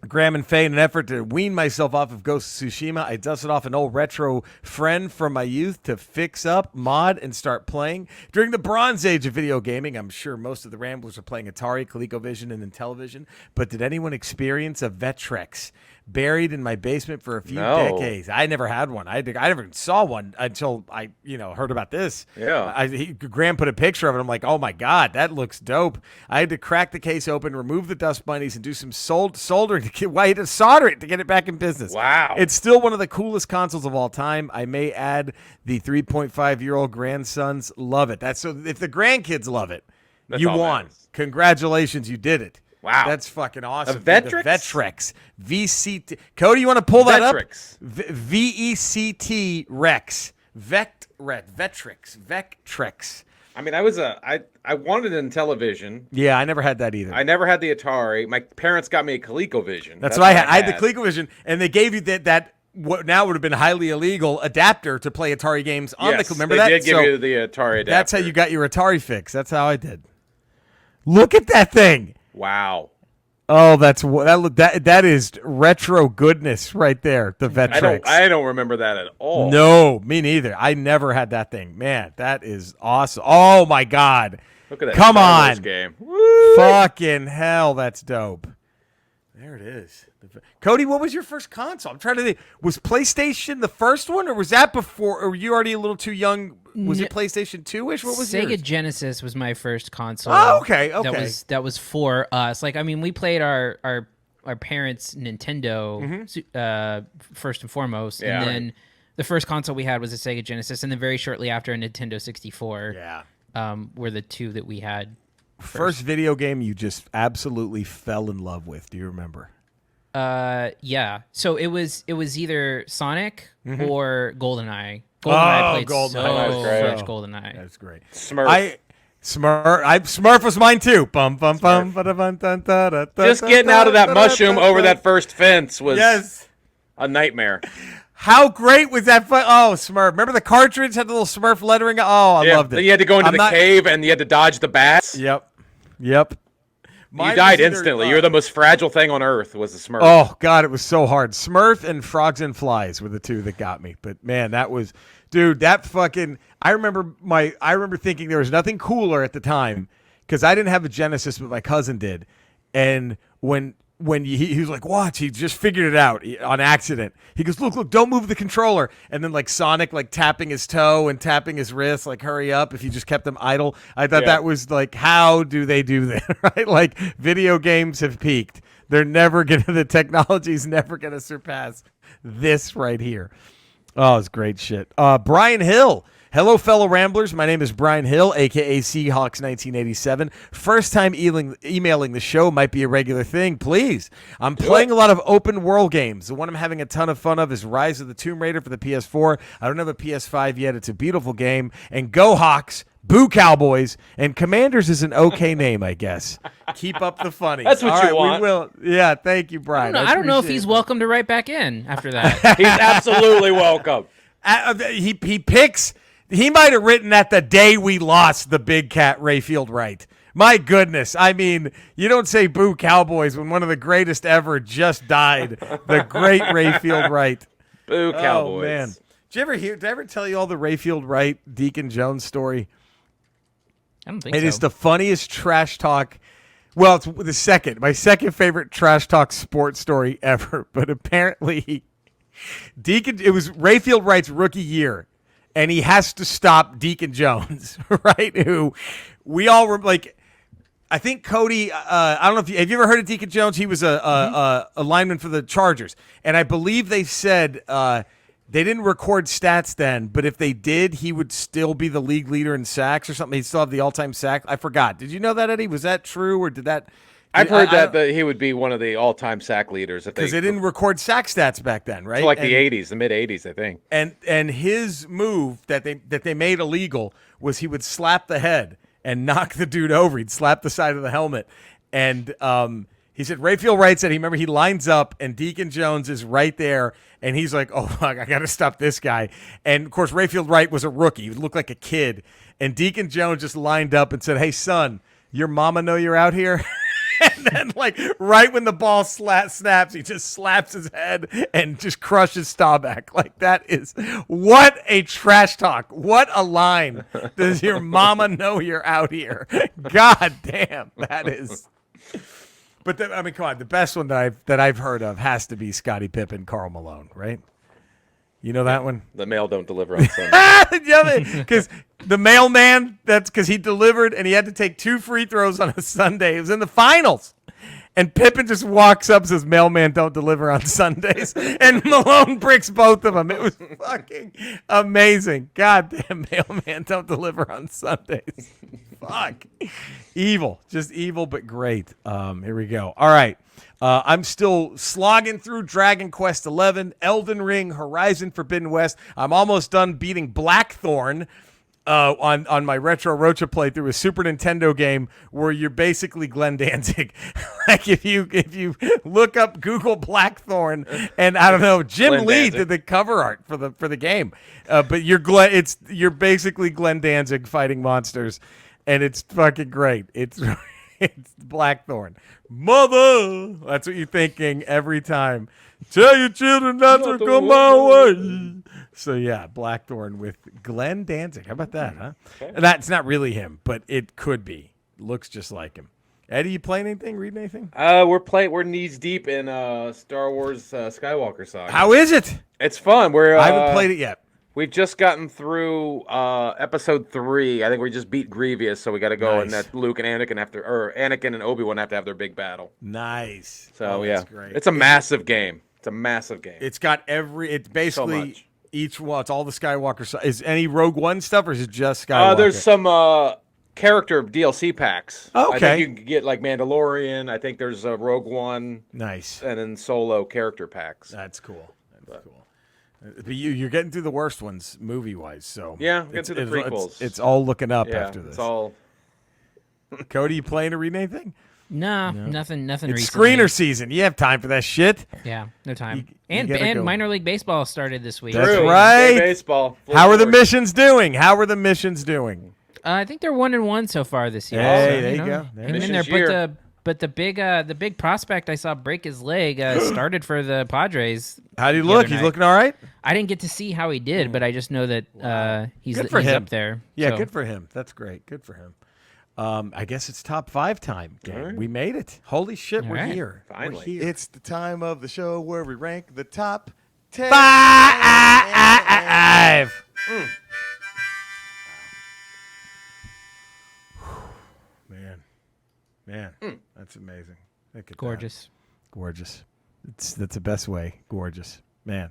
Graham and Faye, in an effort to wean myself off of Ghost of Tsushima, I dusted off an old retro friend from my youth to fix up, mod, and start playing. During the Bronze Age of video gaming, I'm sure most of the Ramblers are playing Atari, ColecoVision, and Intellivision, but did anyone experience a Vectrex? Buried in my basement for a few decades. I never had one. I never even saw one until I, heard about this. Yeah. Graham put a picture of it. I'm like, oh my God, that looks dope. I had to crack the case open, remove the dust bunnies, and do some soldering I had to solder it to get it back in business. Wow. It's still one of the coolest consoles of all time. I may add the 3.5-year-old grandsons love it. That's so if the grandkids love it, That's you all won. matters. Congratulations, you did it. Wow. That's fucking awesome. A Vectrex? The Vectrex. VCT. Cody, you want to pull that Vectrex. up? VECT Rex. Vectrex. I mean, I wanted it in television. Yeah, I never had that either. I never had the Atari. My parents got me a ColecoVision. That's what I had. I had the ColecoVision, and they gave you that what now would have been highly illegal adapter to play Atari games on Yes, the. Remember they that? did give you the Atari adapter. That's how you got your Atari fix. That's how I did. Look at that thing. Wow. Oh, that is retro goodness right there. The Vectrex. I don't remember that at all. No, me neither. I never had that thing. Man, that is awesome. Oh my God. Look at that. Come Star Wars on. game. Woo! Fucking hell, that's dope. There it is. Cody, what was your first console? I'm trying to think. Was PlayStation the first one, or was that before? Or were you already a little too young? Was it PlayStation 2-ish? What was Sega yours? Genesis was my first console. Oh, okay. That was for us. Like, I mean, we played our our parents' Nintendo first and foremost, Yeah. and then the first console we had was a Sega Genesis, and then very shortly after a Nintendo 64. Yeah. Were the two that we had. First video game you just absolutely fell in love with. Do you remember? Yeah. So it was either Sonic or GoldenEye. Oh, I played GoldenEye. so That was great. much GoldenEye. That's great. Smurf. Smurf was mine too. Bum bum bum. Just getting out of that mushroom over that first fence was a nightmare. How great was that? Oh, Smurf. Remember the cartridge had the little Smurf lettering? Oh, I loved it. Then you had to go into the cave and you had to dodge the bats. Yep. You died instantly. You're the most fragile thing on earth was the Smurf. Oh, God, it was so hard. Smurf and Frogs and Flies were the two that got me. But, man, that was... Dude, that fucking... I remember thinking there was nothing cooler at the time because I didn't have a Genesis, but my cousin did. And when he was like, watch, he just figured it out on accident. He goes, look, don't move the controller. And then like Sonic like tapping his toe and tapping his wrist, like hurry up if you just kept them idle. I thought that was like, how do they do that, right? Like video games have peaked. The technology's never going to surpass this right here. Oh, it's great shit. Brian Hill. Hello, fellow Ramblers. My name is Brian Hill, a.k.a. Seahawks1987. First time emailing the show. Might be a regular thing. Please. I'm playing a lot of open world games. The one I'm having a ton of fun of is Rise of the Tomb Raider for the PS4. I don't have a PS5 yet. It's a beautiful game. And Go Hawks. Boo Cowboys. And Commanders is an okay name, I guess. Keep up the funny. That's what you want. We will. Yeah, thank you, Brian. I don't know if he's welcome to write back in after that. He's absolutely welcome. He picks... He might have written that the day we lost the big cat Rayfield Wright. My goodness. I mean, you don't say boo Cowboys when one of the greatest ever just died. The great Rayfield Wright. Boo Cowboys. Oh, man. Did I ever tell you all the Rayfield Wright, Deacon Jones story? I don't think It so. is the funniest trash talk. Well, it's my second favorite trash talk sports story ever. But apparently, it was Rayfield Wright's rookie year. And he has to stop Deacon Jones, right? Who we all were like, I think Cody. I don't know have you ever heard of Deacon Jones? He was a lineman for the Chargers, and I believe they said they didn't record stats then, but if they did, he would still be the league leader in sacks or something. He'd still have the all-time sack. I forgot. Did you know that, Eddie? Was that true, or did that? I've heard that he would be one of the all-time sack leaders because they didn't record sack stats back then, right? Like the '80s, the mid '80s, I think. And his move that they made illegal was he would slap the head and knock the dude over. He'd slap the side of the helmet, and he said Rayfield Wright said he lines up and Deacon Jones is right there, and he's like, oh fuck, I got to stop this guy. And of course Rayfield Wright was a rookie; he looked like a kid, and Deacon Jones just lined up and said, "Hey son, your mama know you're out here." And then, like, right when the ball snaps, he just slaps his head and just crushes Staubach. Like, that is, what a trash talk. What a line. Does your mama know you're out here? God damn, that is. But, come on, the best one that I've heard of has to be Scottie Pippen, Karl Malone, right? You know that one? The mail don't deliver on Sunday. Because the mailman, that's because he delivered and he had to take 2 free throws on a Sunday. It was in the finals. And Pippen just walks up and says, mailman don't deliver on Sundays. And Malone bricks both of them. It was fucking amazing. God damn, mailman don't deliver on Sundays. Fuck. Evil. Just evil, but great. Here we go. All right. I'm still slogging through Dragon Quest XI, Elden Ring, Horizon Forbidden West. I'm almost done beating Blackthorn on my Retro Rocha playthrough, a Super Nintendo game where you're basically Glenn Danzig. Like if you look up Google Blackthorn, and I don't know, Jim Glenn Lee Danzig did the cover art for the game, but you're basically Glenn Danzig fighting monsters, and it's fucking great. It's Blackthorn. Mother! That's what you're thinking every time. Tell your children not to come my way. So, yeah, Blackthorn with Glenn Danzig. How about that, huh? Okay. And that's not really him, but it could be. Looks just like him. Eddie, you playing anything? Reading anything? We're knees deep in Star Wars Skywalker Saga. How is it? It's fun. I haven't played it yet. We've just gotten through episode 3. I think we just beat Grievous, so we got to go and that Luke and Anakin and Obi-Wan have to have their big battle. Nice. So that's great. It's a massive game. It's a massive game. It's got it's basically so each one. It's all the Skywalker. Is any Rogue One stuff, or is it just Skywalker? There's some character DLC packs. Okay. I think you can get like Mandalorian. I think there's a Rogue One. Nice. And then solo character packs. That's cool. That's cool. But you're getting through the worst ones movie-wise, so yeah, get through the prequels. It's all looking up after this. It's all. Cody, you playing or read anything? No, nothing. It's recently. screener season. You have time for that shit. Yeah, no time. You gotta And go. minor league baseball started this week. That's True. right. Day baseball. How are the missions doing? I think they're 1-1 so far this year. Hey, so, there you go. Hang in there, Missions but the big prospect I saw break his leg started for the Padres. How do you the look? other He's night. looking all right? I didn't get to see how he did, but I just know that he's Good for him. up there. Yeah, so. good for him. That's great. Good for him. I guess it's top 5 time. Gang. right. We made it. Holy shit, All we're right. here. Finally. We're here. It's the time of the show where we rank the top 10. 5. Man, that's amazing. Look at Gorgeous. that. Gorgeous. That's the best way. Gorgeous, man.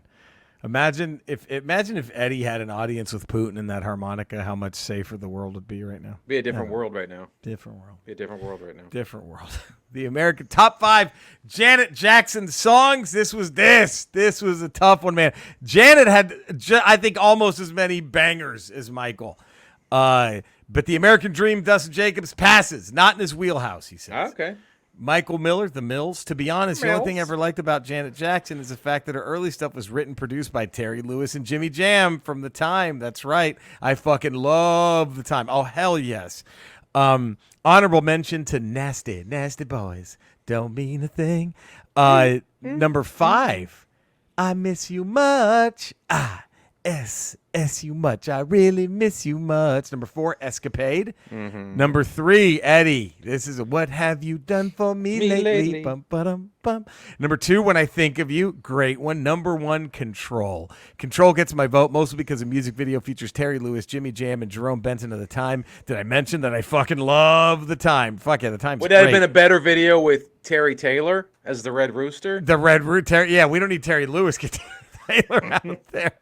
Imagine if Eddie had an audience with Putin and that harmonica, how much safer the world would be right now. Be a different world right now. Different world. Be a different world right now. Different world. The American top 5 Janet Jackson songs. This was a tough one, man. Janet had, I think, almost as many bangers as Michael. But the American Dream, Dustin Jacobs, passes. Not in his wheelhouse, he says. Okay. Michael Miller, The Mills. To be honest, the only thing I Mills. ever liked about Janet Jackson is the fact that her early stuff was written, produced by Terry Lewis and Jimmy Jam from The Time. That's right. I fucking love The Time. Oh, hell yes. Honorable mention to Nasty, Nasty Boys. Don't mean a thing. Number 5, I Miss You Much. S you much. I really miss you much. Number 4, Escapade. Number 3, Eddie. This is a What Have You Done For Me Lately? Bum, ba-dum, bum. Number 2, When I Think of You. Great one. Number 1, Control. Control gets my vote mostly because the music video features Terry Lewis, Jimmy Jam, and Jerome Benson of The Time. Did I mention that I fucking love The Time? Fuck yeah, The Time's Would that have great. been a better video with Terry Taylor as the Red Rooster? The Red Root Terry. Yeah, we don't need Terry Lewis. Get Taylor out there.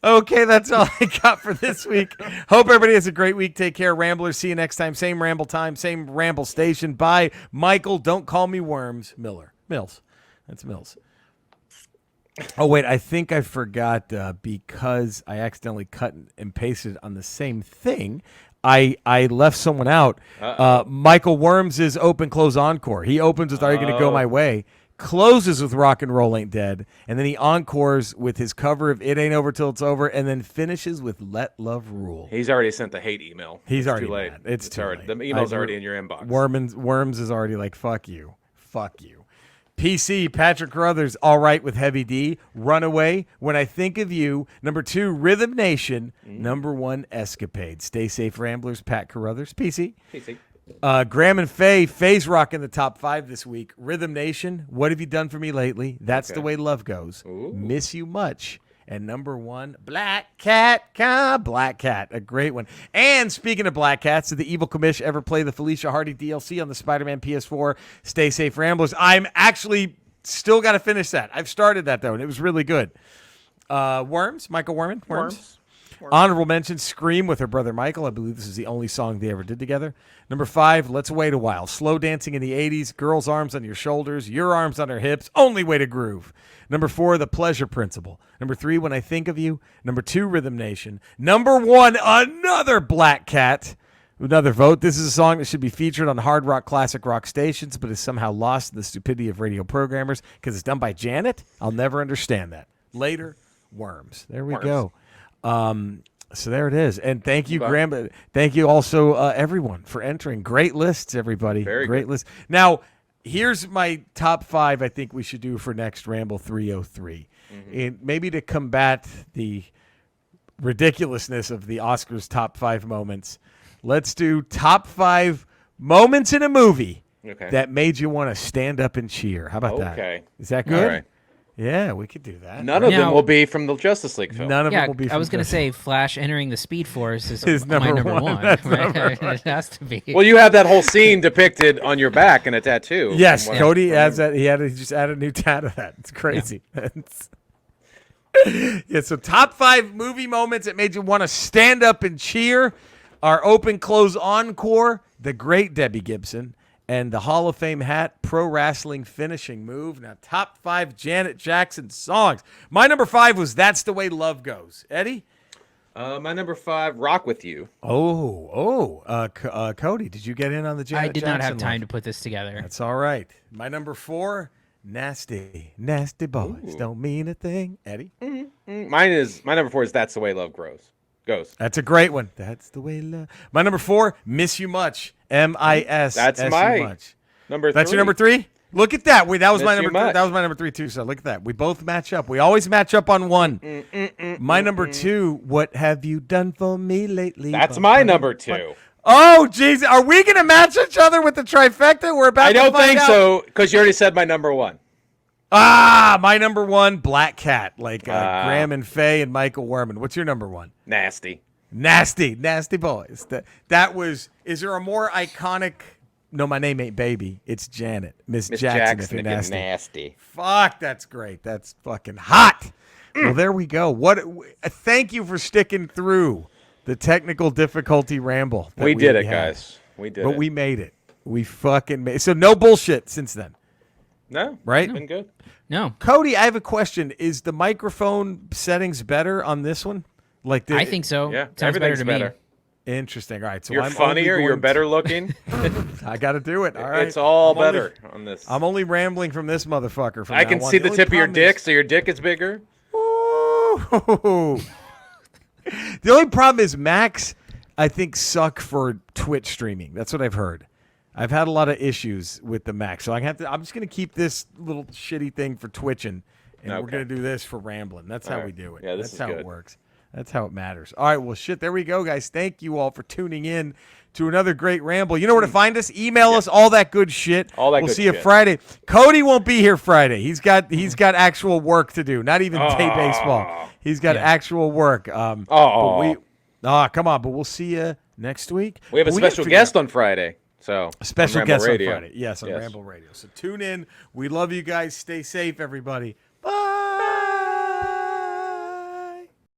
Okay, that's all I got for this week. Hope everybody has a great week. Take care, Ramblers. See you next time. Same Ramble time, same Ramble station. Bye. Michael, don't call me Worms. Mills. That's Mills. Oh, wait, I think I forgot because I accidentally cut and pasted on the same thing. I left someone out. Michael Worms is Open Close Encore. He opens with Are You Gonna Go My Way? Closes with Rock and Roll Ain't Dead, and then he encores with his cover of It Ain't Over Till It's Over, and then finishes with Let Love Rule. He's already sent the hate email. He's already too late. mad. It's too already, late. The email's already in your inbox. Worms is already like, fuck you. PC, Patrick Carruthers, All Right with Heavy D. Runaway, When I Think of You. Number 2, Rhythm Nation. Number 1, Escapade. Stay safe, Ramblers. Pat Carruthers. PC. Graham and Faye's rocking the top 5 this week. Rhythm Nation, What Have You Done For Me Lately? That's the way love goes. Ooh. Miss You Much. And number 1, Black Cat. A great one. And speaking of Black Cats, did the Evil Commish ever play the Felicia Hardy DLC on the Spider-Man PS4? Stay safe, Ramblers. I'm actually still got to finish that. I've started that, though, and it was really good. Worms, Michael Worman. Worms. Honorable mention, Scream with her brother Michael. I believe this is the only song they ever did together. Number 5, Let's Wait a While. Slow dancing in the 80s. Girls' arms on your shoulders. Your arms on her hips. Only way to groove. Number 4, The Pleasure Principle. Number 3, When I Think of You. Number 2, Rhythm Nation. Number 1, another Black Cat. Another vote. This is a song that should be featured on hard rock, classic rock stations, but is somehow lost in the stupidity of radio programmers because it's done by Janet. I'll never understand that. Later, Worms. There we go. So there it is. And thank you, Graham. Thank you also, everyone, for entering. Great lists, everybody. Very great list. Now, here's my top 5 I think we should do for next Ramble 303. And maybe to combat the ridiculousness of the Oscars top 5 moments, let's do top 5 moments in a movie that made you want to stand up and cheer. How about that? Okay. Is that good? All right. Yeah, we could do that. None of them Now- will be from the Justice League film. None of Yeah, them will be. I was going to say Flash entering the Speed Force is Is my number number one. one. That's Right? number It has to be. Well, you have that whole scene depicted on your back in a tattoo. Yes, from what Cody I adds remember. that. He just added a new tat to that. It's crazy. Yeah. So top 5 movie moments that made you want to stand up and cheer. Our open close encore, the great Debbie Gibson, and the Hall of Fame hat, pro wrestling finishing move. Now top 5 Janet Jackson songs. My number 5 was "That's the Way Love Goes." Eddie. My number 5, "Rock with You." Cody, did you get in on the Janet I did not have Jackson time one? to put this together. That's all right. My number 4, "Nasty, Nasty Boys Don't Mean a Thing." Eddie? My number 4 is "That's the Way Love Goes." That's a great one. That's the way love. My number 4, "Miss You Much." MIS. That's S-U my much. Number 3. That's your number 3? Look at that. Wait, that was my Miss You number 3. Much. That was my number 3 too. So look at that. We both match up. We always match up on one. My number 2, "What Have You Done For Me Lately?" That's my number 2. Oh, jeez. Are we going to match each other with the trifecta? We're about I to don't find think out. so, because you already said my number 1. My number 1, "Black Cat," like Graham and Faye and Michael Werman. What's your number 1? Nasty. Nasty, Nasty Boys. That was. Is there a more iconic? No, my name ain't Baby. It's Janet, Miss Jackson. If you're again, nasty. nasty. Fuck, that's great. That's fucking hot. Well, there we go. Thank you for sticking through the technical difficulty ramble. that We did it, had. guys. We did But it. we made it. We fucking made. So no bullshit since then, No, right? it's been good. No, Cody, I have a question. Is the microphone settings better on this one? Like, I think so. Yeah, Sounds better everything's to better. me. Interesting. All right, so You're I'm funnier. only You're going better looking. I got to do it. All right, It's all I'm only- better on this. I'm only rambling from this motherfucker. From I now can on. see the only tip of your problem dick, is- so your dick is bigger. Ooh. The only problem is Macs, I think, suck for Twitch streaming. That's what I've heard. I've had a lot of issues with the Mac, so I'm just gonna keep this little shitty thing for twitching, and we're Okay. gonna do this for rambling. That's how All we right. do it. Yeah, this That's is how it good. works. That's how it matters. All right, well, shit, there we go, guys. Thank you all for tuning in to another great ramble. You know where to find us. Email us all that good shit. All that we'll good see you shit. Friday. Cody won't be here Friday. He's got actual work to do. Not even day baseball. He's got actual work. But come on. But we'll see you next week. We have a But special gotta guest on Friday. So a special on Ramble guest Radio. on Friday. Yes, on Ramble Radio. So tune in. We love you guys. Stay safe, everybody.